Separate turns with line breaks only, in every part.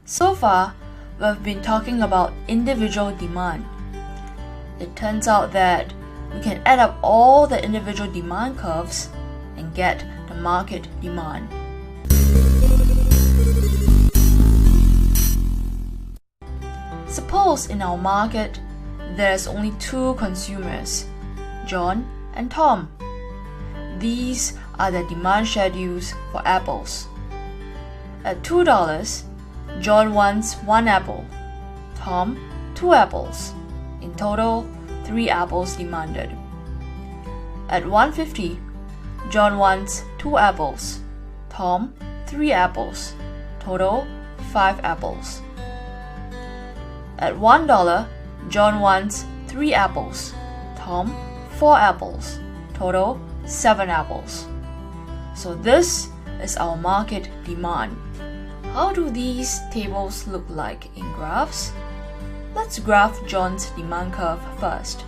So far, we've been talking about individual demand. It turns out that we can add up all the individual demand curves and get the market demand. Suppose in our market, there's only two consumers, John and Tom. These are the demand schedules for apples. At $2, John wants 1 apple, Tom 2 apples. In total, 3 apples demanded. At $1.50, John wants 2 apples, Tom 3 apples. Total, 5 apples. At $1, John wants 3 apples, Tom 4 apples. Total, 7 apples. So this is our market demand. How do these tables look like in graphs? Let's graph John's demand curve first.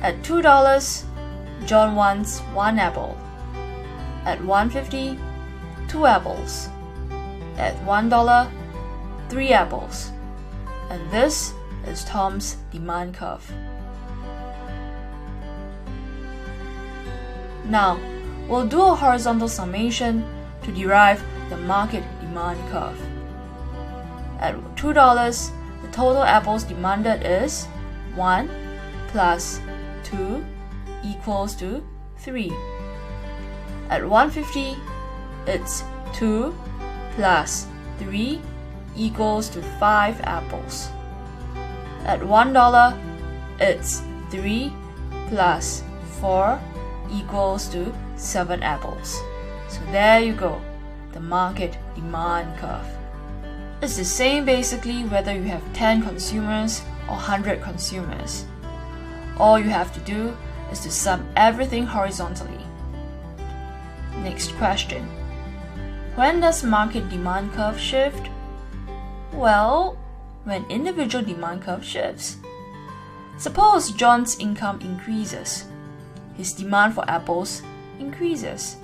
At $2, John wants 1 apple. At $1.50, 2 apples. At $1, 3 apples. And this is Tom's demand curve. Now, we'll do a horizontal summation to derive the market demand curve. At $2, the total apples demanded is 1 plus 2 equals to 3. At $1.50, it's 2 plus 3 equals to 5 apples. At $1, it's 3 plus 4 equals to 7 apples. So there you go, the market demand curve. It's the same basically whether you have 10 consumers or 100 consumers. All you have to do is to sum everything horizontally. Next question. When does market demand curve shift? Well, when individual demand curve shifts. Suppose John's income increases. His demand for apples increases,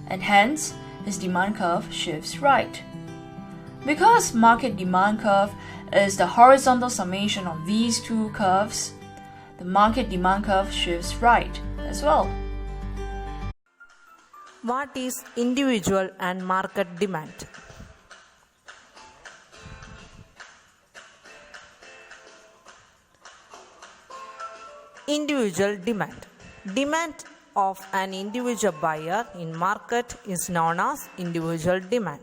and hence his demand curve shifts right. Because market demand curve is the horizontal summation of these two curves, the market demand curve shifts right as well.
What is individual and market demand? Individual demand. Demand of an individual buyer in market is known as individual demand.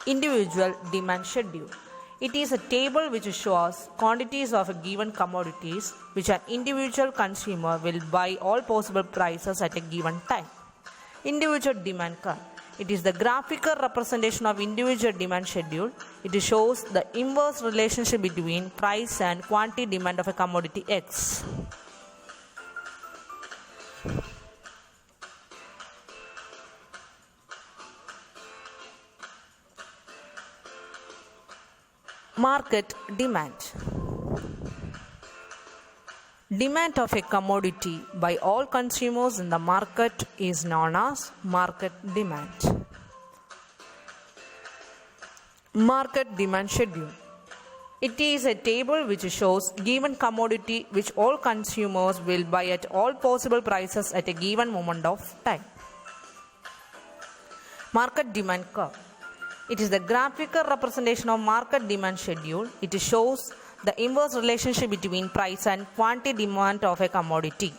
Individual demand schedule. It is a table which shows quantities of a given commodities which an individual consumer will buy all possible prices at a given time. Individual demand curve. It is the graphical representation of individual demand schedule. It shows the inverse relationship between price and quantity demand of a commodity X. Market demand. Demand of a commodity by all consumers in the market is known as market demand. Market demand schedule. It is a table which shows given commodity which all consumers will buy at all possible prices at a given moment of time. Market demand curve. It is the graphical representation of market demand schedule. It shows the inverse relationship between price and quantity demand of a commodity.